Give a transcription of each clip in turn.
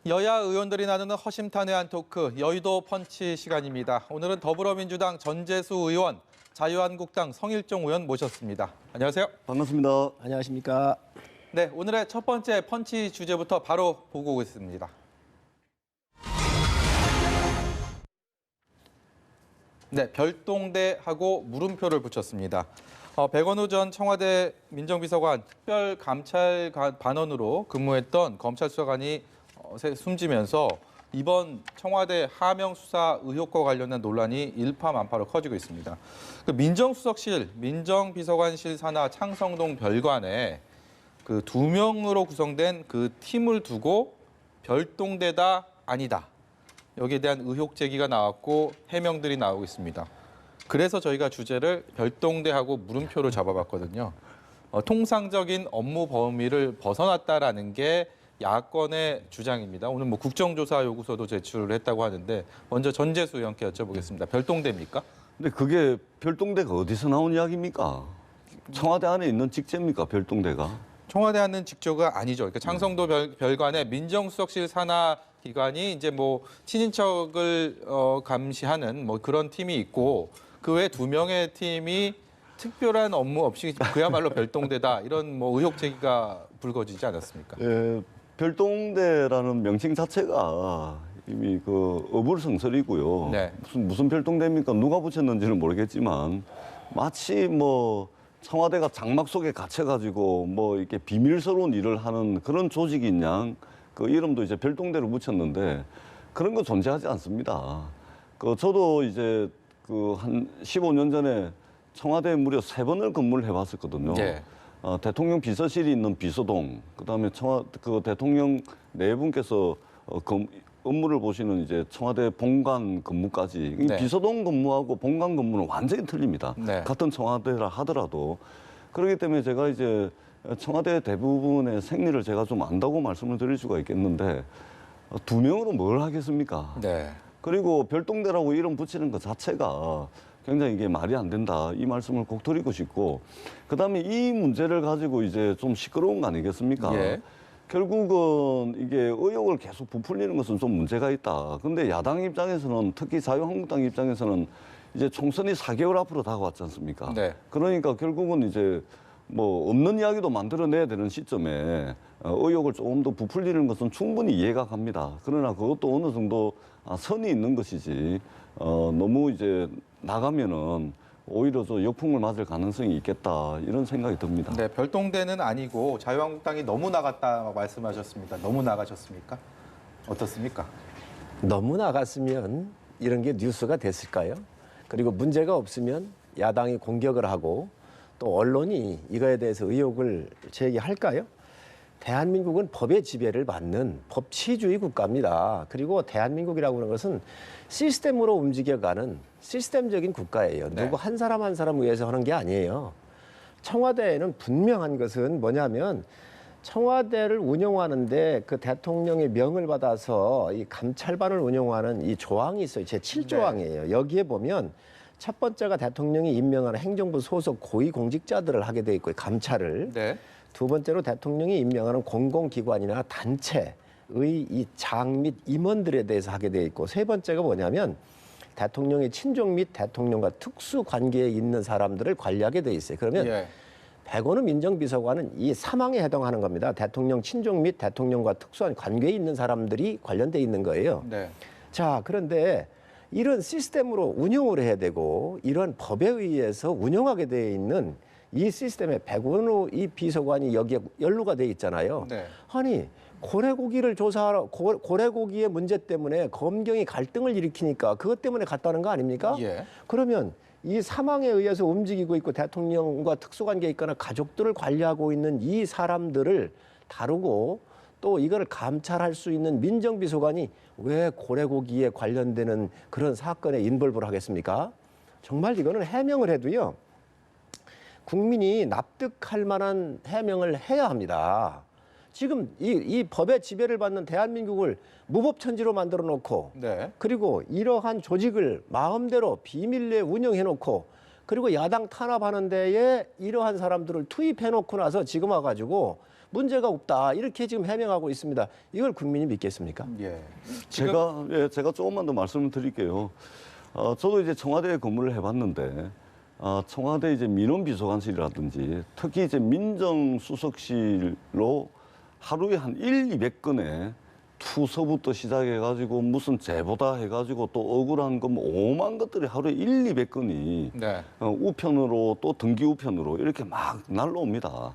여야 의원들이 나누는 허심탄회한 토크, 여의도 펀치 시간입니다. 오늘은 더불어민주당 전재수 의원, 자유한국당 성일종 의원 모셨습니다. 안녕하세요. 반갑습니다. 안녕하십니까. 네, 오늘의 첫 번째 펀치 주제부터 바로 보고 오겠습니다. 네, 별동대하고 물음표를 붙였습니다. 백원우 전 청와대 민정비서관 특별감찰 반원으로 근무했던 검찰 수사관이 숨지면서 이번 청와대 하명 수사 의혹과 관련된 논란이 일파만파로 커지고 있습니다. 그 민정수석실, 민정비서관실 산하 창성동 별관에 그 2명으로 구성된 그 팀을 두고 별동대다 아니다. 여기에 대한 의혹 제기가 나왔고 해명들이 나오고 있습니다. 그래서 저희가 주제를 별동대하고 물음표를 잡아봤거든요. 통상적인 업무 범위를 벗어났다라는 게 야권의 주장입니다. 오늘 뭐 국정조사 요구서도 제출을 했다고 하는데 먼저 전재수 의원께 여쭤보겠습니다. 별동대입니까? 근데 그게 별동대가 어디서 나온 이야기입니까? 청와대 안에 있는 직제입니까, 별동대가? 청와대 하는 직조가 아니죠. 그러니까 창성도 별관에 민정수석실 산하 기관이 이제 뭐 친인척을 감시하는 뭐 그런 팀이 있고 그 외 2명의 팀이 특별한 업무 없이 그야말로 별동대다 이런 뭐 의혹 제기가 불거지지 않았습니까? 예, 별동대라는 명칭 자체가 이미 그 어불성설이고요. 네. 무슨 별동대입니까? 누가 붙였는지는 모르겠지만 마치 뭐 청와대가 장막 속에 갇혀가지고 뭐 이렇게 비밀스러운 일을 하는 그런 조직인 양 그 이름도 이제 별동대로 붙였는데 그런 거 존재하지 않습니다. 그 저도 이제 그 한 15년 전에 청와대에 무려 3번을 근무를 해봤었거든요. 네. 대통령 비서실이 있는 비서동, 그다음에 그 대통령 네 분께서 업무를 보시는 이제 청와대 본관 근무까지 이 네. 비서동 근무하고 본관 근무는 완전히 틀립니다. 네. 같은 청와대라 하더라도 그렇기 때문에 제가 이제 청와대 대부분의 생리를 제가 좀 안다고 말씀을 드릴 수가 있겠는데 2명으로 뭘 하겠습니까? 네. 그리고 별동대라고 이름 붙이는 것 자체가 굉장히 이게 말이 안 된다. 이 말씀을 꼭 드리고 싶고 그다음에 이 문제를 가지고 이제 좀 시끄러운 거 아니겠습니까? 예. 결국은 이게 의혹을 계속 부풀리는 것은 좀 문제가 있다. 근데 야당 입장에서는 특히 자유한국당 입장에서는 이제 총선이 4개월 앞으로 다가왔지 않습니까? 네. 그러니까 결국은 이제 뭐 없는 이야기도 만들어내야 되는 시점에 의혹을 조금 더 부풀리는 것은 충분히 이해가 갑니다. 그러나 그것도 어느 정도 선이 있는 것이지 너무 이제 나가면은 오히려 저 역풍을 맞을 가능성이 있겠다 이런 생각이 듭니다. 네, 별동대는 아니고 자유한국당이 너무 나갔다 말씀하셨습니다. 너무 나가셨습니까? 어떻습니까? 너무 나갔으면 이런 게 뉴스가 됐을까요? 그리고 문제가 없으면 야당이 공격을 하고 또 언론이 이거에 대해서 의혹을 제기할까요? 대한민국은 법의 지배를 받는 법치주의 국가입니다. 그리고 대한민국이라고 하는 것은 시스템으로 움직여가는 시스템적인 국가예요. 네. 누구 한 사람 한 사람 위해서 하는 게 아니에요. 청와대에는 분명한 것은 뭐냐면 청와대를 운영하는데 그 대통령의 명을 받아서 이 감찰반을 운영하는 이 조항이 있어요. 제7조항이에요. 여기에 보면 첫 번째가 대통령이 임명하는 행정부 소속 고위공직자들을 하게 돼 있고요. 감찰을. 네. 두 번째로 대통령이 임명하는 공공기관이나 단체의 이 장 및 임원들에 대해서 하게 돼 있고 세 번째가 뭐냐면 대통령의 친족 및 대통령과 특수 관계에 있는 사람들을 관리하게 돼 있어요. 그러면 예. 백원우 민정비서관은 이 3항에 해당하는 겁니다. 대통령 친족 및 대통령과 특수한 관계에 있는 사람들이 관련돼 있는 거예요. 네. 자, 그런데 이런 시스템으로 운영을 해야 되고 이런 법에 의해서 운영하게 돼 있는 이 시스템에 백원우 이 비서관이 여기에 연루가 돼 있잖아요. 네. 아니 고래고기를 조사하러 고래고기의 문제 때문에 검경이 갈등을 일으키니까 그것 때문에 갔다는 거 아닙니까? 예. 그러면 이 사망에 의해서 움직이고 있고 대통령과 특수관계에 있거나 가족들을 관리하고 있는 이 사람들을 다루고 또 이걸 감찰할 수 있는 민정비서관이 왜 고래고기에 관련되는 그런 사건에 인볼브를 하겠습니까? 정말 이거는 해명을 해도요. 국민이 납득할 만한 해명을 해야 합니다. 지금 이 법의 지배를 받는 대한민국을 무법천지로 만들어 놓고 네. 그리고 이러한 조직을 마음대로 비밀리에 운영해 놓고 그리고 야당 탄압하는 데에 이러한 사람들을 투입해 놓고 나서 지금 와가지고 문제가 없다 이렇게 지금 해명하고 있습니다. 이걸 국민이 믿겠습니까? 예. 제가 조금만 더 말씀을 드릴게요. 저도 이제 청와대에 근무를 해봤는데, 청와대 이제 민원비서관실이라든지 특히 이제 민정수석실로 하루에 한 200건의 투서부터 시작해가지고 무슨 제보다 해가지고 또 억울한 거 뭐 오만 것들이 하루에 200건이 네. 우편으로 또 등기 우편으로 이렇게 막 날라옵니다.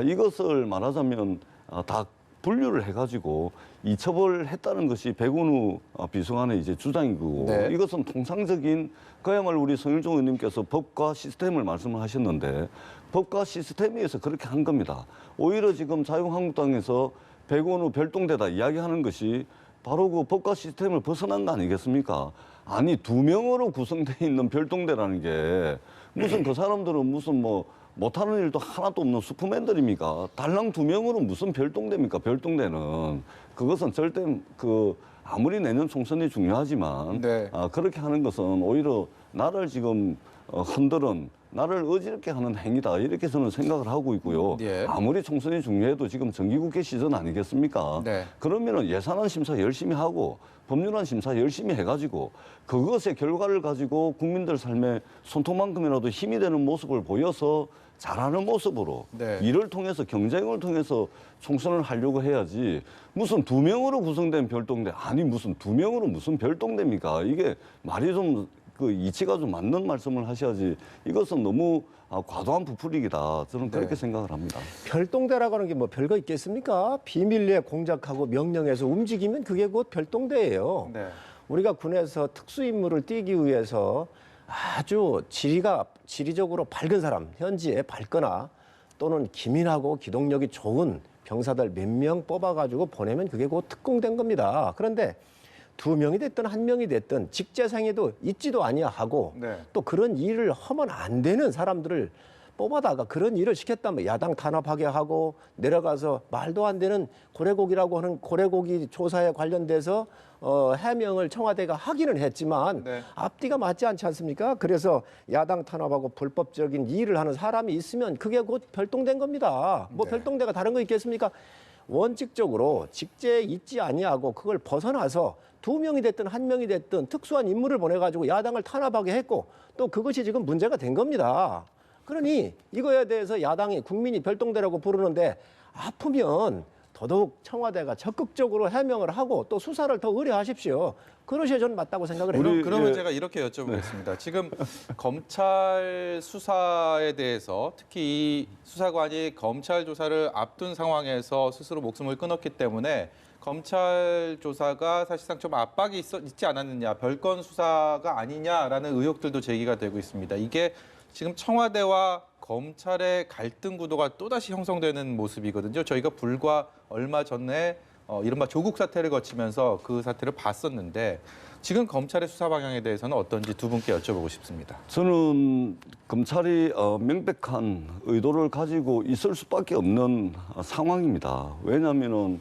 이것을 말하자면 다 분류를 해가지고 이첩을 했다는 것이 백운우 비서관의 이제 주장이고 네. 이것은 통상적인 그야말로 우리 성일종 의원님께서 법과 시스템을 말씀을 하셨는데 법과 시스템에 의해서 그렇게 한 겁니다. 오히려 지금 자유한국당에서 백운우 별동대다 이야기하는 것이 바로 그 법과 시스템을 벗어난 거 아니겠습니까? 아니 2명으로 구성되어 있는 별동대라는 게 무슨 그 사람들은 무슨 뭐 못하는 일도 하나도 없는 슈퍼맨들입니까? 달랑 2명으로 무슨 별동대입니까? 별동대는 그것은 절대 아무리 내년 총선이 중요하지만 네. 그렇게 하는 것은 오히려 나를 지금 흔들은 나를 어지럽게 하는 행위다 이렇게 저는 생각을 하고 있고요. 예. 아무리 총선이 중요해도 지금 정기국회 시즌 아니겠습니까? 네. 그러면은 예산안 심사 열심히 하고 법률안 심사 열심히 해가지고 그것의 결과를 가지고 국민들 삶에 손톱만큼이라도 힘이 되는 모습을 보여서 잘하는 모습으로 네. 이를 통해서 경쟁을 통해서 총선을 하려고 해야지 무슨 2명으로 구성된 별동대 아니 무슨 2명으로 무슨 별동대입니까? 이게 말이 좀 이치가 좀 맞는 말씀을 하셔야지 이것은 너무 과도한 부풀리기다 저는 그렇게 네. 생각을 합니다. 별동대라고 하는 게 뭐 별거 있겠습니까? 비밀리에 공작하고 명령해서 움직이면 그게 곧 별동대예요. 네. 우리가 군에서 특수임무를 띠기 위해서 아주 지리적으로 밝은 사람, 현지에 밝거나 또는 기민하고 기동력이 좋은 병사들 몇 명 뽑아가지고 보내면 그게 곧 특공된 겁니다. 그런데 2명이 됐든 1명이 됐든 직제상에도 있지도 아니하고 네. 또 그런 일을 하면 안 되는 사람들을 뽑아다가 그런 일을 시켰다면 야당 탄압하게 하고 내려가서 말도 안 되는 고래고기라고 하는 고래고기 조사에 관련돼서 해명을 청와대가 하기는 했지만 네. 앞뒤가 맞지 않지 않습니까? 그래서 야당 탄압하고 불법적인 일을 하는 사람이 있으면 그게 곧 별동대인 겁니다. 뭐 네. 별동대가 다른 거 있겠습니까? 원칙적으로 직제에 있지 아니하고 그걸 벗어나서 2명이 됐든 1명이 됐든 특수한 인물을 보내가지고 야당을 탄압하게 했고 또 그것이 지금 문제가 된 겁니다. 그러니 이거에 대해서 야당이 국민이 별동대라고 부르는데 아프면 더더욱 청와대가 적극적으로 해명을 하고 또 수사를 더 의뢰하십시오. 그러셔야 저는 맞다고 생각을 해요. 그러면 예. 제가 이렇게 여쭤보겠습니다. 지금 검찰 수사에 대해서 특히 이 수사관이 검찰 조사를 앞둔 상황에서 스스로 목숨을 끊었기 때문에 검찰 조사가 사실상 좀 압박이 있지 않았느냐, 별건 수사가 아니냐라는 의혹들도 제기가 되고 있습니다. 이게 지금 청와대와 검찰의 갈등 구도가 또다시 형성되는 모습이거든요. 저희가 불과 얼마 전에 이른바 조국 사태를 거치면서 그 사태를 봤었는데 지금 검찰의 수사 방향에 대해서는 어떤지 두 분께 여쭤보고 싶습니다. 저는 검찰이 명백한 의도를 가지고 있을 수밖에 없는 상황입니다. 왜냐하면은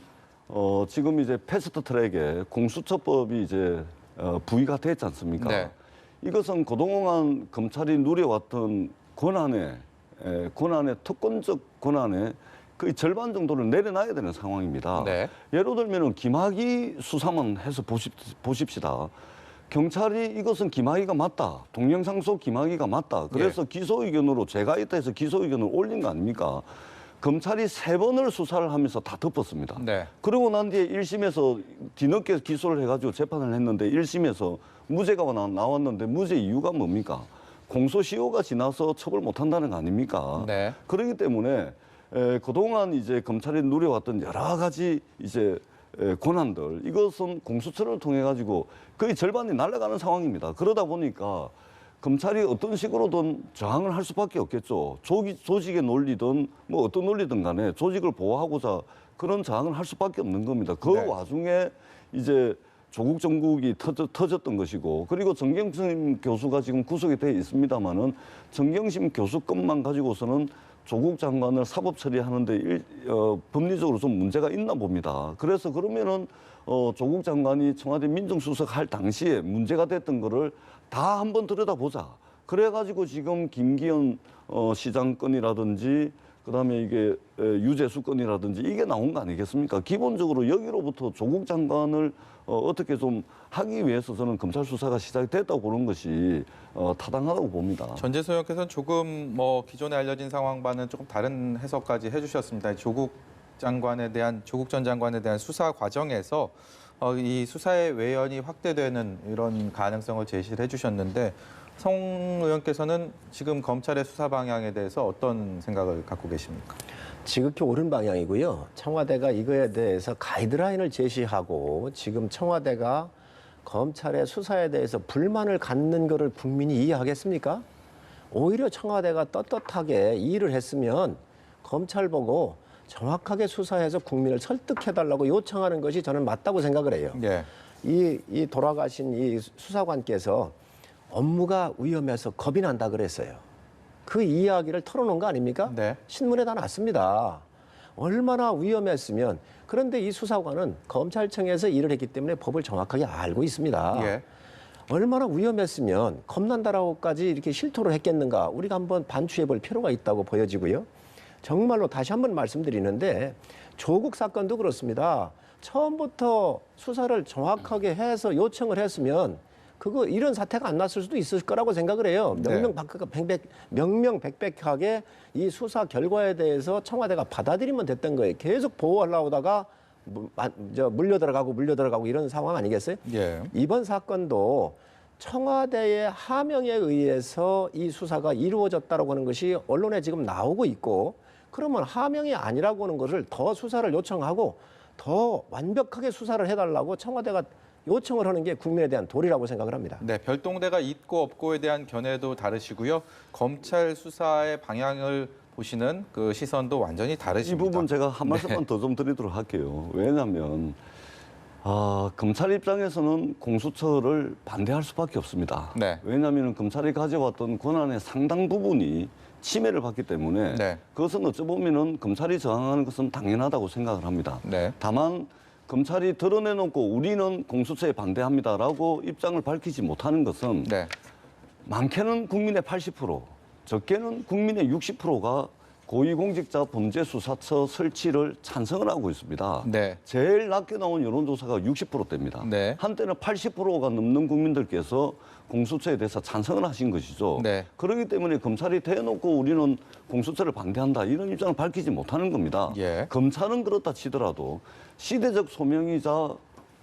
지금 이제 패스트트랙에 공수처법이 이제 부의가 됐지 않습니까? 네. 이것은 그동안 검찰이 누려왔던 권한의 특권적 권한의 거의 절반 정도를 내려놔야 되는 상황입니다. 네. 예를 들면은 김학의 수사만 해서 보십시다. 경찰이 이것은 김학의가 맞다. 동영상 속 김학의가 맞다. 그래서 기소 의견으로 제가 있다 해서 기소 의견을 올린 거 아닙니까? 검찰이 3번을 수사를 하면서 다 덮었습니다. 네. 그러고 난 뒤에 1심에서 뒤늦게 기소를 해가지고 재판을 했는데 1심에서 무죄가 나왔는데 무죄 이유가 뭡니까? 공소시효가 지나서 처벌 못한다는 거 아닙니까? 네. 그렇기 때문에 그동안 이제 검찰이 누려왔던 여러 가지 이제 권한들 이것은 공수처를 통해 가지고 거의 절반이 날아가는 상황입니다. 그러다 보니까 검찰이 어떤 식으로든 저항을 할 수밖에 없겠죠. 조직의 논리든 뭐 어떤 논리든 간에 조직을 보호하고자 그런 저항을 할 수밖에 없는 겁니다. 그 네. 와중에 이제 조국 정국이 터졌던 것이고 그리고 정경심 교수가 지금 구속이 돼 있습니다마는 정경심 교수 것만 가지고서는 조국 장관을 사법 처리하는데 법리적으로 좀 문제가 있나 봅니다. 그래서 그러면은 조국 장관이 청와대 민정수석 할 당시에 문제가 됐던 거를 다 한번 들여다보자. 그래가지고 지금 김기현 시장 건이라든지 그다음에 이게 유죄수건이라든지 이게 나온 거 아니겠습니까? 기본적으로 여기로부터 조국 장관을 어떻게 좀 하기 위해서 저는 검찰 수사가 시작됐다고 보는 것이 타당하다고 봅니다. 전재수 의원께서는 조금 기존에 알려진 상황과는 조금 다른 해석까지 해주셨습니다. 조국 전 장관에 대한 수사 과정에서 이 수사의 외연이 확대되는 이런 가능성을 제시를 해주셨는데 성 의원께서는 지금 검찰의 수사 방향에 대해서 어떤 생각을 갖고 계십니까? 지극히 옳은 방향이고요. 청와대가 이거에 대해서 가이드라인을 제시하고 지금 청와대가 검찰의 수사에 대해서 불만을 갖는 것을 국민이 이해하겠습니까? 오히려 청와대가 떳떳하게 이 일을 했으면 검찰 보고 정확하게 수사해서 국민을 설득해달라고 요청하는 것이 저는 맞다고 생각을 해요. 예. 이 돌아가신 이 수사관께서 업무가 위험해서 겁이 난다 그랬어요. 그 이야기를 털어놓은 거 아닙니까? 네. 신문에 다 났습니다. 얼마나 위험했으면. 그런데 이 수사관은 검찰청에서 일을 했기 때문에 법을 정확하게 알고 있습니다. 예. 얼마나 위험했으면 겁난다라고까지 이렇게 실토를 했겠는가. 우리가 한번 반추해 볼 필요가 있다고 보여지고요. 정말로 다시 한번 말씀드리는데 조국 사건도 그렇습니다. 처음부터 수사를 정확하게 해서 요청을 했으면 이런 사태가 안 났을 수도 있을 거라고 생각을 해요. 명명백백하게 이 수사 결과에 대해서 청와대가 받아들이면 됐던 거예요. 계속 보호하려고 하다가 물려들어가고 이런 상황 아니겠어요? 예. 이번 사건도 청와대의 하명에 의해서 이 수사가 이루어졌다고 하는 것이 언론에 지금 나오고 있고, 그러면 하명이 아니라고 하는 것을 더 수사를 요청하고 더 완벽하게 수사를 해달라고 청와대가 요청을 하는 게 국민에 대한 도리라고 생각을 합니다. 네, 별동대가 있고 없고에 대한 견해도 다르시고요. 검찰 수사의 방향을 보시는 그 시선도 완전히 다르십니다. 이 부분 제가 한 말씀만 더 좀 드리도록 할게요. 왜냐하면 검찰 입장에서는 공수처를 반대할 수밖에 없습니다. 네. 왜냐하면 검찰이 가져왔던 권한의 상당 부분이 침해를 받기 때문에 네. 그것은 어찌 보면은 검찰이 저항하는 것은 당연하다고 생각을 합니다. 네. 다만 검찰이 드러내놓고 우리는 공수처에 반대합니다라고 입장을 밝히지 못하는 것은 네. 많게는 국민의 80%, 적게는 국민의 60%가 고위공직자 범죄수사처 설치를 찬성을 하고 있습니다. 네. 제일 낮게 나온 여론조사가 60%대입니다. 네. 한때는 80%가 넘는 국민들께서 공수처에 대해서 찬성을 하신 것이죠. 네. 그렇기 때문에 검찰이 대놓고 우리는 공수처를 반대한다 이런 입장을 밝히지 못하는 겁니다. 예. 검찰은 그렇다 치더라도 시대적 소명이자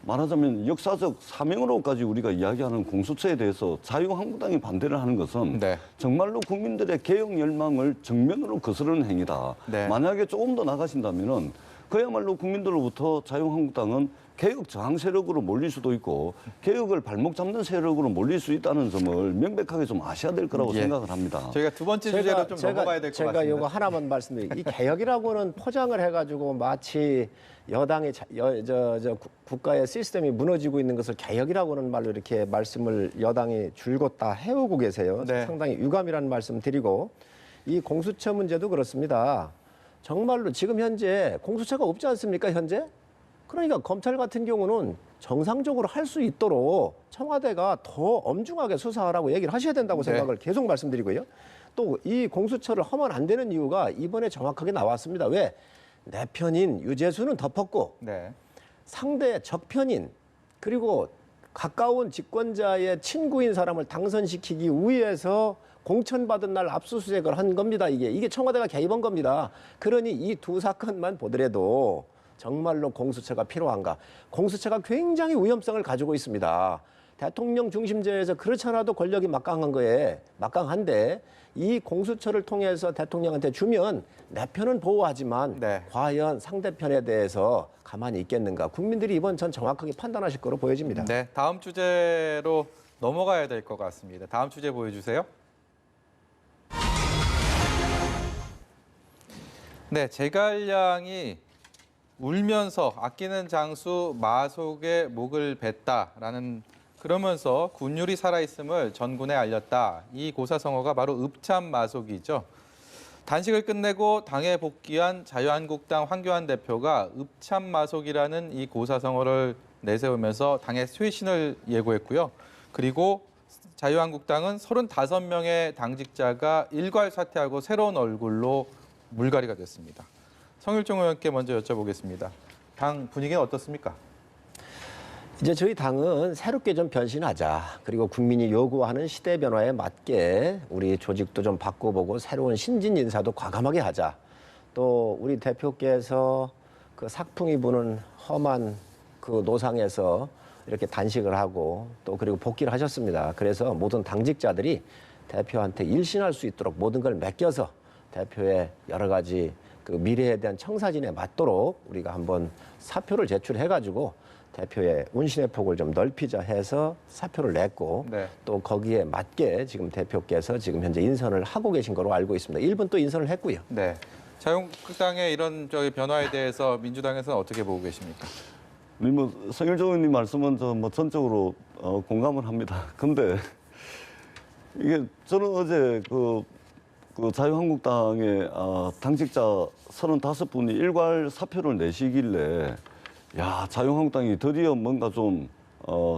말하자면 역사적 사명으로까지 우리가 이야기하는 공수처에 대해서 자유한국당이 반대를 하는 것은 네. 정말로 국민들의 개혁 열망을 정면으로 거스르는 행위다. 네. 만약에 조금 더 나가신다면은 그야말로 국민들로부터 자유한국당은 개혁 저항 세력으로 몰릴 수도 있고 개혁을 발목 잡는 세력으로 몰릴 수 있다는 점을 명백하게 좀 아셔야 될 거라고 예. 생각을 합니다. 저희가 두 번째 주제로 좀 넘어가야 될 것 같습니다. 제가 이거 하나만 말씀드릴게요. 이 개혁이라고는 포장을 해가지고 마치 여당의 국가의 시스템이 무너지고 있는 것을 개혁이라고는 말로 이렇게 말씀을 여당이 줄곧 다 해오고 계세요. 네. 상당히 유감이라는 말씀 드리고, 이 공수처 문제도 그렇습니다. 정말로 지금 현재 공수처가 없지 않습니까, 현재? 그러니까 검찰 같은 경우는 정상적으로 할 수 있도록 청와대가 더 엄중하게 수사하라고 얘기를 하셔야 된다고 네. 생각을 계속 말씀드리고요. 또 이 공수처를 하면 안 되는 이유가 이번에 정확하게 나왔습니다. 왜? 내 편인 유재수는 덮었고 네. 상대 적편인 그리고 가까운 집권자의 친구인 사람을 당선시키기 위해서 공천받은 날 압수수색을 한 겁니다. 이게 청와대가 개입한 겁니다. 그러니 이 두 사건만 보더라도 정말로 공수처가 필요한가? 공수처가 굉장히 위험성을 가지고 있습니다. 대통령 중심제에서 그렇지 않아도 권력이 막강한데 이 공수처를 통해서 대통령한테 주면 내 편은 보호하지만 네. 과연 상대편에 대해서 가만히 있겠는가? 국민들이 이번 전 정확하게 판단하실 거로 보여집니다. 네, 다음 주제로 넘어가야 될 것 같습니다. 다음 주제 보여주세요. 네, 제갈량이 울면서 아끼는 장수 마속에 목을 뱉다라는 그러면서 군율이 살아있음을 전군에 알렸다. 이 고사성어가 바로 읍참마속이죠. 단식을 끝내고 당에 복귀한 자유한국당 황교안 대표가 읍참마속이라는 이 고사성어를 내세우면서 당의 쇄신을 예고했고요. 그리고 자유한국당은 35명의 당직자가 일괄 사퇴하고 새로운 얼굴로 물갈이가 됐습니다. 성일종 의원께 먼저 여쭤보겠습니다. 당 분위기는 어떻습니까? 이제 저희 당은 새롭게 좀 변신하자. 그리고 국민이 요구하는 시대 변화에 맞게 우리 조직도 좀 바꿔보고 새로운 신진 인사도 과감하게 하자. 또 우리 대표께서 그 삭풍이 부는 험한 그 노상에서 이렇게 단식을 하고 또 그리고 복귀를 하셨습니다. 그래서 모든 당직자들이 대표한테 일신할 수 있도록 모든 걸 맡겨서 대표의 여러 가지 그 미래에 대한 청사진에 맞도록 우리가 한번 사표를 제출해가지고 대표의 운신의 폭을 좀 넓히자 해서 사표를 냈고 네. 또 거기에 맞게 지금 대표께서 지금 현재 인선을 하고 계신 거로 알고 있습니다. 1분 또 인선을 했고요. 네. 자유한국당의 이런 변화에 대해서 민주당에서는 어떻게 보고 계십니까? 뭐 성일종 의원님 말씀은 저 뭐 전적으로 공감을 합니다. 근데 이게 저는 어제 그 자유한국당의 당직자 35분이 일괄 사표를 내시길래 야, 자유한국당이 드디어 뭔가 좀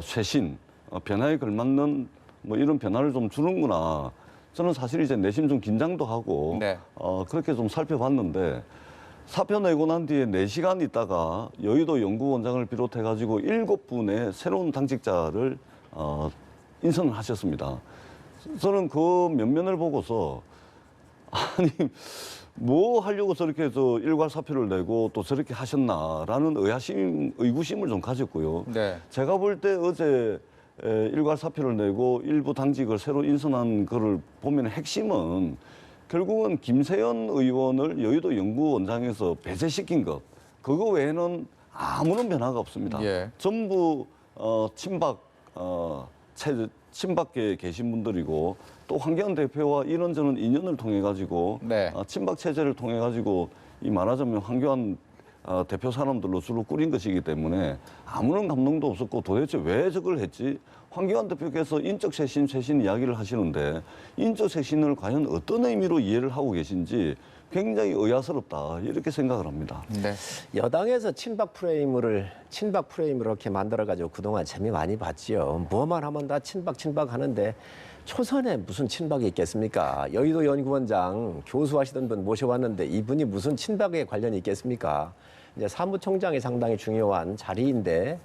쇄신, 변화에 걸맞는 뭐 이런 변화를 좀 주는구나. 저는 사실 이제 내심 좀 긴장도 하고 네. 그렇게 좀 살펴봤는데 사표 내고 난 뒤에 4시간 있다가 여의도 연구원장을 비롯해 가지고 7분의 새로운 당직자를 인선을 하셨습니다. 저는 그 면면을 보고서 아니 뭐 하려고 저렇게 일괄 사표를 내고 또 저렇게 하셨나라는 의구심을 좀 가졌고요. 네. 제가 볼 때 어제 일괄 사표를 내고 일부 당직을 새로 인선한 거를 보면 핵심은 결국은 김세연 의원을 여의도 연구원장에서 배제시킨 것. 그거 외에는 아무런 변화가 없습니다. 예. 전부 친박계에 계신 분들이고 또 황교안 대표와 이런저런 인연을 통해 가지고 네. 친박 체제를 통해 가지고 이 말하자면 황교안 대표 사람들로 주로 꾸린 것이기 때문에 아무런 감동도 없었고 도대체 왜 저걸 했지? 황교안 대표께서 인적 쇄신 이야기를 하시는데 인적 쇄신을 과연 어떤 의미로 이해를 하고 계신지 굉장히 의아스럽다 이렇게 생각을 합니다. 네. 여당에서 친박 프레임을 이렇게 만들어가지고 그동안 재미 많이 봤지요. 뭐만 하면 다 친박 하는데 초선에 무슨 친박이 있겠습니까? 여의도 연구원장 교수하시던 분 모셔왔는데 이분이 무슨 친박에 관련이 있겠습니까? 이제 사무총장이 상당히 중요한 자리인데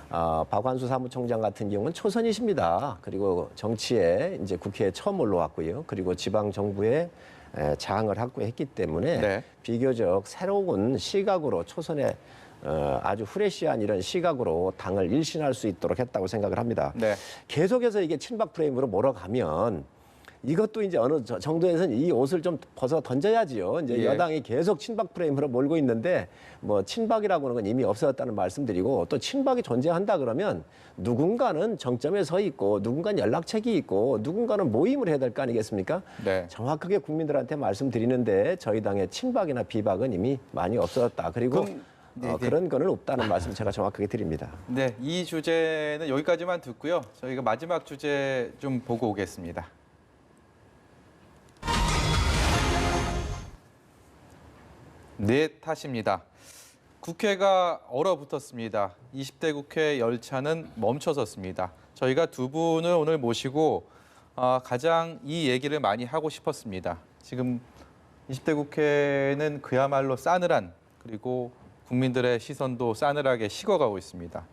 박완수 사무총장 같은 경우는 초선이십니다. 그리고 정치에 이제 국회에 처음 올라왔고요. 그리고 지방 정부에 장을 확보했기 때문에 네. 비교적 새로운 시각으로 초선에 아주 프레시한 이런 시각으로 당을 일신할 수 있도록 했다고 생각을 합니다. 네. 계속해서 이게 친박 프레임으로 몰아가면 이것도 이제 어느 정도에서는 이 옷을 좀 벗어 던져야지요. 이제 예. 여당이 계속 친박 프레임으로 몰고 있는데 뭐 친박이라고 하는 건 이미 없어졌다는 말씀드리고 또 친박이 존재한다 그러면 누군가는 정점에 서 있고 누군가는 연락책이 있고 누군가는 모임을 해야 될 거 아니겠습니까? 네. 정확하게 국민들한테 말씀드리는데 저희 당의 친박이나 비박은 이미 많이 없어졌다. 그리고 네. 그런 거는 없다는 말씀 제가 정확하게 드립니다. 네, 이 주제는 여기까지만 듣고요. 저희가 마지막 주제 좀 보고 오겠습니다. 네 탓입니다. 국회가 얼어붙었습니다. 20대 국회 열차는 멈춰섰습니다. 저희가 두 분을 오늘 모시고 가장 이 얘기를 많이 하고 싶었습니다. 지금 20대 국회는 그야말로 싸늘한 그리고 국민들의 시선도 싸늘하게 식어가고 있습니다.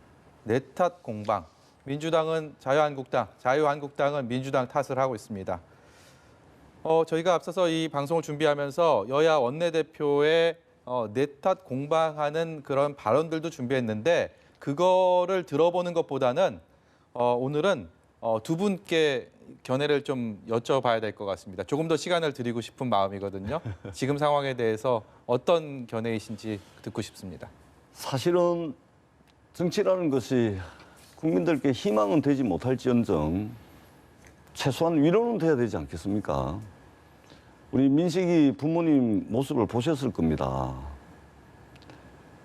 내 탓 공방. 민주당은 자유한국당은 민주당 탓을 하고 있습니다. 저희가 앞서서 이 방송을 준비하면서 여야 원내대표의 내 탓 공방하는 그런 발언들도 준비했는데 그거를 들어보는 것보다는 오늘은 두 분께 견해를 좀 여쭤봐야 될 것 같습니다. 조금 더 시간을 드리고 싶은 마음이거든요. 지금 상황에 대해서 어떤 견해이신지 듣고 싶습니다. 사실은 정치라는 것이 국민들께 희망은 되지 못할지언정 최소한 위로는 돼야 되지 않겠습니까? 우리 민식이 부모님 모습을 보셨을 겁니다.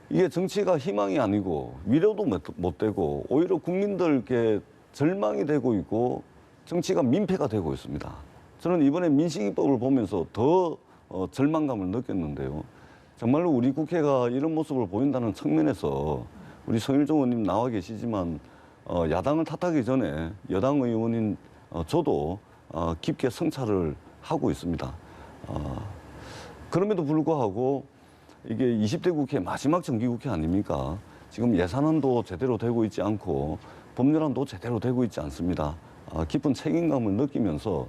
이게 정치가 희망이 아니고 위로도 못 되고 오히려 국민들께 절망이 되고 있고 정치가 민폐가 되고 있습니다. 저는 이번에 민식이법을 보면서 더 절망감을 느꼈는데요. 정말로 우리 국회가 이런 모습을 보인다는 측면에서 우리 성일종 의원님 나와 계시지만 야당을 탓하기 전에 여당 의원인 저도 깊게 성찰을 하고 있습니다. 그럼에도 불구하고 이게 20대 국회 마지막 정기국회 아닙니까? 지금 예산안도 제대로 되고 있지 않고 법률안도 제대로 되고 있지 않습니다. 깊은 책임감을 느끼면서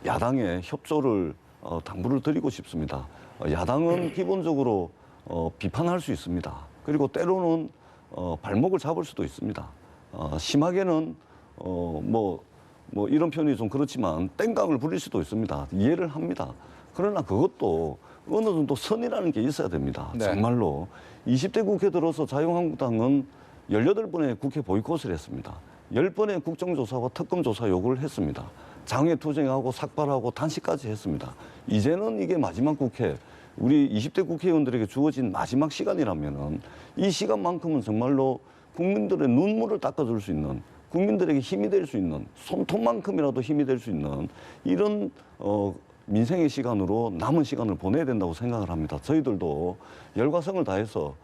야당의 협조를 당부를 드리고 싶습니다. 야당은 기본적으로 비판할 수 있습니다. 그리고 때로는 발목을 잡을 수도 있습니다. 심하게는 뭐 이런 표현이 좀 그렇지만 땡깡을 부릴 수도 있습니다. 이해를 합니다. 그러나 그것도 어느 정도 선이라는 게 있어야 됩니다. 네. 정말로 20대 국회 들어서 자유한국당은 18번의 국회 보이콧을 했습니다. 10번의 국정조사와 특검조사 요구를 했습니다. 장외투쟁하고 삭발하고 단식까지 했습니다. 이제는 이게 마지막 국회, 우리 20대 국회의원들에게 주어진 마지막 시간이라면은 이 시간만큼은 정말로 국민들의 눈물을 닦아줄 수 있는, 국민들에게 힘이 될 수 있는, 손톱만큼이라도 힘이 될 수 있는 이런 민생의 시간으로 남은 시간을 보내야 된다고 생각을 합니다. 저희들도 열과성을 다해서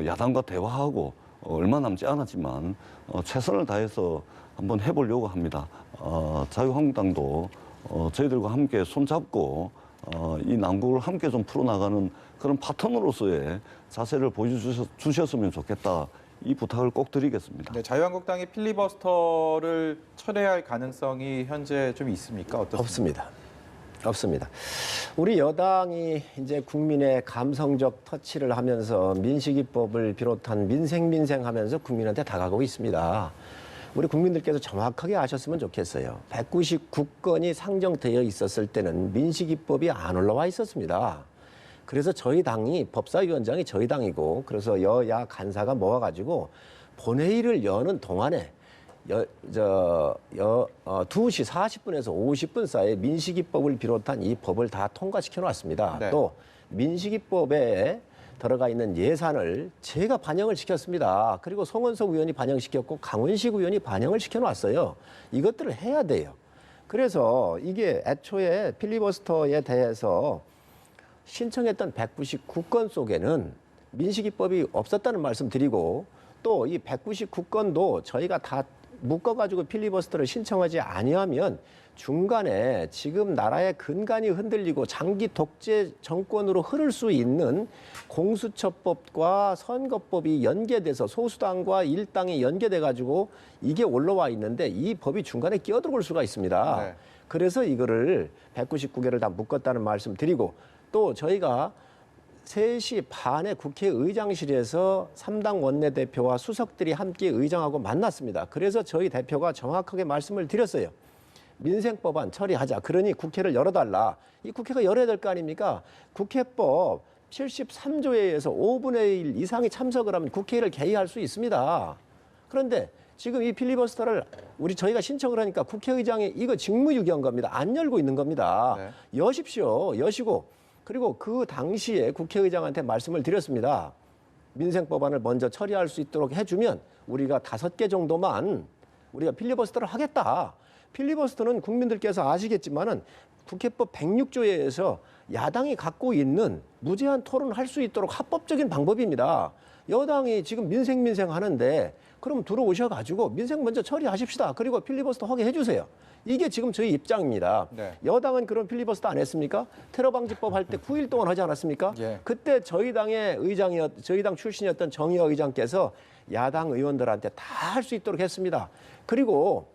야당과 대화하고 얼마 남지 않았지만 최선을 다해서 한번 해보려고 합니다. 자유한국당도 저희들과 함께 손잡고 이 난국을 함께 좀 풀어나가는 그런 파트너로서의 자세를 보여주셨으면 좋겠다. 이 부탁을 꼭 드리겠습니다. 네, 자유한국당이 필리버스터를 철회할 가능성이 현재 좀 있습니까? 어떻습니까? 없습니다. 없습니다. 우리 여당이 이제 국민의 감성적 터치를 하면서 민식이법을 비롯한 민생 하면서 국민한테 다가가고 있습니다. 우리 국민들께서 정확하게 아셨으면 좋겠어요. 199건이 상정되어 있었을 때는 민식이법이 안 올라와 있었습니다. 그래서 저희 당이 법사위원장이 저희 당이고 그래서 여야 간사가 모아가지고 본회의를 여는 동안에 2시 40분에서 50분 사이에 민식이법을 비롯한 이 법을 다 통과시켜 놨습니다. 네. 또 민식이법에 들어가 있는 예산을 제가 반영을 시켰습니다. 그리고 송원석 의원이 반영시켰고 강원식 의원이 반영을 시켜놨어요. 이것들을 해야 돼요. 그래서 이게 애초에 필리버스터에 대해서 신청했던 199건 속에는 민식이법이 없었다는 말씀 드리고 또 이 199건도 저희가 다 묶어가지고 필리버스터를 신청하지 아니하면 중간에 지금 나라의 근간이 흔들리고 장기 독재 정권으로 흐를 수 있는 공수처법과 선거법이 연계돼서 소수당과 일당이 연계돼가지고 이게 올라와 있는데 이 법이 중간에 끼어들어올 수가 있습니다. 네. 그래서 이거를 199개를 다 묶었다는 말씀 드리고 또 저희가 3시 반에 국회의장실에서 3당 원내대표와 수석들이 함께 의장하고 만났습니다. 그래서 저희 대표가 정확하게 말씀을 드렸어요. 민생법안 처리하자. 그러니 국회를 열어달라. 이 국회가 열어야 될 거 아닙니까? 국회법 73조에 의해서 5분의 1 이상이 참석을 하면 국회를 개의할 수 있습니다. 그런데 지금 이 필리버스터를 저희가 신청을 하니까 국회의장이 이거 직무유기한 겁니다. 안 열고 있는 겁니다. 네. 여십시오. 여시고. 그리고 그 당시에 국회의장한테 말씀을 드렸습니다. 민생법안을 먼저 처리할 수 있도록 해주면 우리가 5개 정도만 우리가 필리버스터를 하겠다. 필리버스터는 국민들께서 아시겠지만은 국회법 106조에 의해서 야당이 갖고 있는 무제한 토론을 할 수 있도록 합법적인 방법입니다. 여당이 지금 민생 하는데 그럼 들어오셔가지고 민생 먼저 처리하십시다. 그리고 필리버스터 하게 해주세요. 이게 지금 저희 입장입니다. 네. 여당은 그런 필리버스터 안 했습니까? 테러 방지법 할 때 9일 동안 하지 않았습니까? 예. 그때 저희 당 출신이었던 정의화 의장께서 야당 의원들한테 다 할 수 있도록 했습니다. 그리고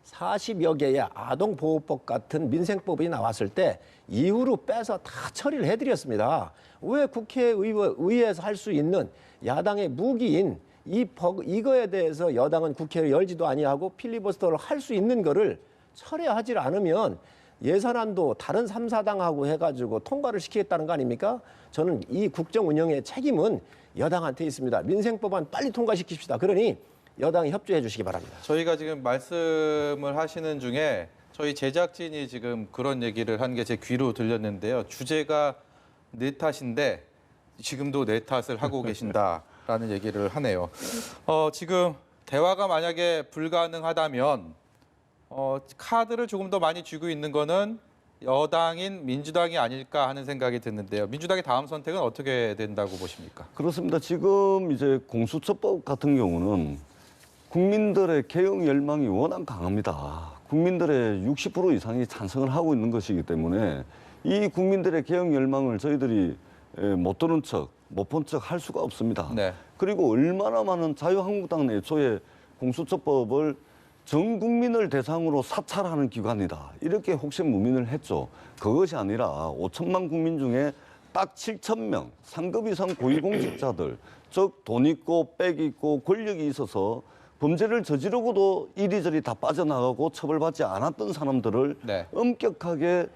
40여 개의 아동보호법 같은 민생법이 나왔을 때 이후로 빼서 다 처리를 해드렸습니다. 왜 국회의회에서 할 수 있는 야당의 무기인 이거에 대해서 여당은 국회를 열지도 아니하고 필리버스터를 할 수 있는 거를 철회하지 않으면 예산안도 다른 3, 4당하고 해가지고 통과를 시키겠다는 거 아닙니까? 저는 이 국정 운영의 책임은 여당한테 있습니다. 민생법안 빨리 통과시킵시다. 그러니 여당이 협조해 주시기 바랍니다. 저희가 지금 말씀을 하시는 중에 저희 제작진이 지금 그런 얘기를 한 게 제 귀로 들렸는데요. 주제가 내 탓인데 지금도 내 탓을 하고 계신다라는 얘기를 하네요. 지금 대화가 만약에 불가능하다면 카드를 조금 더 많이 쥐고 있는 거는 여당인 민주당이 아닐까 하는 생각이 드는데요. 민주당의 다음 선택은 어떻게 된다고 보십니까? 그렇습니다. 지금 이제 공수처법 같은 경우는 국민들의 개혁 열망이 워낙 강합니다. 국민들의 60% 이상이 찬성을 하고 있는 것이기 때문에 이 국민들의 개혁 열망을 저희들이 못 들은 척, 못 본 척 할 수가 없습니다. 네. 그리고 얼마나 많은 자유한국당 애초에 공수처법을 전 국민을 대상으로 사찰하는 기관이다. 이렇게 혹시무민을 했죠. 그것이 아니라 5천만 국민 중에 딱 7,000명, 상급 이상 고위공직자들, 즉 돈 있고 빽 있고 권력이 있어서 범죄를 저지르고도 이리저리 다 빠져나가고 처벌받지 않았던 사람들을 네. 엄격하게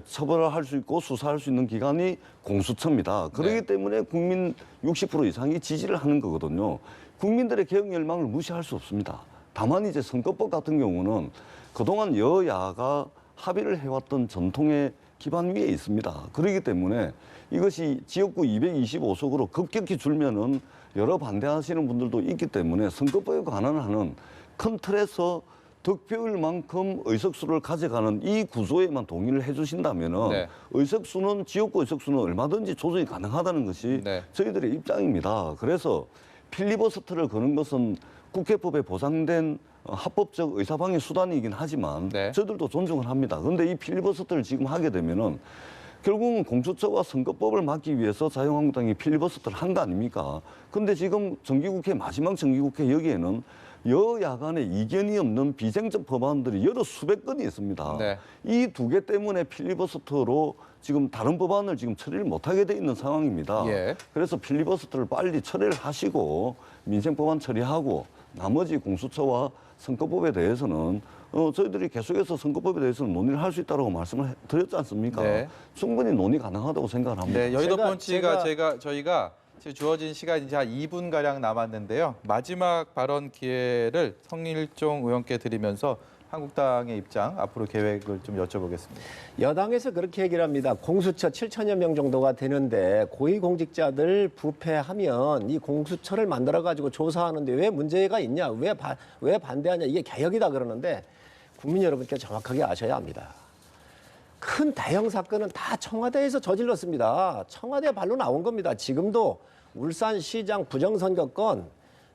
처벌을 할 수 있고 수사할 수 있는 기관이 공수처입니다. 그렇기 네. 때문에 국민 60% 이상이 지지를 하는 거거든요. 국민들의 개혁 열망을 무시할 수 없습니다. 다만 이제 선거법 같은 경우는 그동안 여야가 합의를 해왔던 전통의 기반 위에 있습니다. 그렇기 때문에 이것이 지역구 225석으로 급격히 줄면은 여러 반대하시는 분들도 있기 때문에 선거법에 관한 하는 큰 틀에서 득표율만큼 의석수를 가져가는 이 구조에만 동의를 해주신다면은 네. 의석수는 지역구 의석수는 얼마든지 조정이 가능하다는 것이 네. 저희들의 입장입니다. 그래서 필리버스터를 거는 것은 국회법에 보장된 합법적 의사방해 수단이긴 하지만 네. 저희들도 존중을 합니다. 그런데 이 필리버스터를 지금 하게 되면은 결국은 공수처와 선거법을 막기 위해서 자유한국당이 필리버스터를 한 거 아닙니까? 근데 지금 정기국회 마지막 정기국회 여기에는 여야 간에 이견이 없는 비쟁점 법안들이 여러 수백 건이 있습니다. 네. 이 두 개 때문에 필리버스터로 지금 다른 법안을 지금 처리를 못하게 돼 있는 상황입니다. 예. 그래서 필리버스터를 빨리 처리를 하시고 민생 법안 처리하고 나머지 공수처와 선거법에 대해서는 저희들이 계속해서 선거법에 대해서는 논의를 할 수 있다고 말씀을 드렸지 않습니까? 네. 충분히 논의 가능하다고 생각을 합니다. 네, 여의도 제가- 펀치가 저희가 지금 주어진 시간이 이제 한 2분 가량 남았는데요. 마지막 발언 기회를 성일종 의원께 드리면서 한국당의 입장, 앞으로 계획을 좀 여쭤보겠습니다. 여당에서 그렇게 얘기를 합니다. 공수처 7천여 명 정도가 되는데 고위공직자들 부패하면 이 공수처를 만들어가지고 조사하는데 왜 문제가 있냐, 왜 반대하냐, 이게 개혁이다 그러는데 국민 여러분께 정확하게 아셔야 합니다. 큰 대형 사건은 다 청와대에서 저질렀습니다. 청와대 발로 나온 겁니다. 지금도 울산시장 부정선거 건,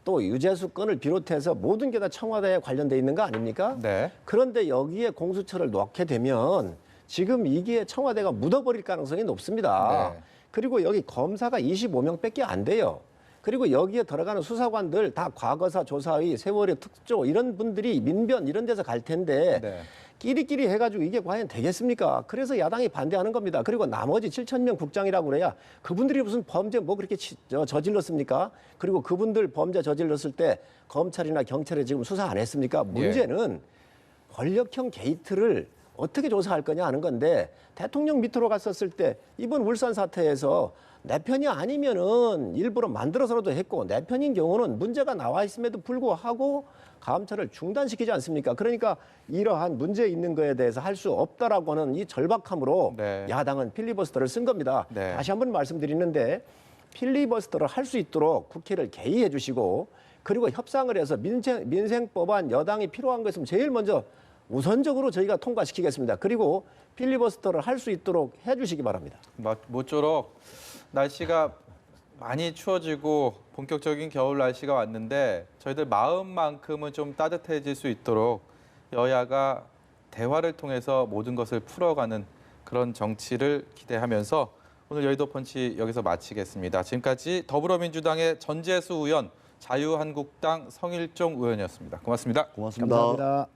또 유재수 건을 비롯해서 모든 게 다 청와대에 관련돼 있는 거 아닙니까? 네. 그런데 여기에 공수처를 넣게 되면 지금 이게 청와대가 묻어버릴 가능성이 높습니다. 네. 그리고 여기 검사가 25명밖에 안 돼요. 그리고 여기에 들어가는 수사관들 다 과거사 조사의 세월의 특조 이런 분들이 민변 이런 데서 갈 텐데 네. 끼리끼리 해가지고 이게 과연 되겠습니까? 그래서 야당이 반대하는 겁니다. 그리고 나머지 7,000명 국장이라고 그래야 그분들이 무슨 범죄 뭐 그렇게 저질렀습니까? 그리고 그분들 범죄 저질렀을 때 검찰이나 경찰에 지금 수사 안 했습니까? 문제는 권력형 게이트를 어떻게 조사할 거냐 하는 건데 대통령 밑으로 갔었을 때 이번 울산 사태에서 내 편이 아니면은 일부러 만들어서라도 했고 내 편인 경우는 문제가 나와 있음에도 불구하고 감찰을 중단시키지 않습니까? 그러니까 이러한 문제 있는 거에 대해서 할 수 없다라고 하는 이 절박함으로 네. 야당은 필리버스터를 쓴 겁니다. 네. 다시 한번 말씀드리는데 필리버스터를 할 수 있도록 국회를 개의해 주시고 그리고 협상을 해서 민생 법안 여당이 필요한 것은 제일 먼저 우선적으로 저희가 통과시키겠습니다. 그리고 필리버스터를 할 수 있도록 해주시기 바랍니다. 모쪼록 날씨가 많이 추워지고 본격적인 겨울 날씨가 왔는데 저희들 마음만큼은 좀 따뜻해질 수 있도록 여야가 대화를 통해서 모든 것을 풀어가는 그런 정치를 기대하면서 오늘 여의도 펀치 여기서 마치겠습니다. 지금까지 더불어민주당의 전재수 의원, 자유한국당 성일종 의원이었습니다. 고맙습니다. 고맙습니다. 감사합니다.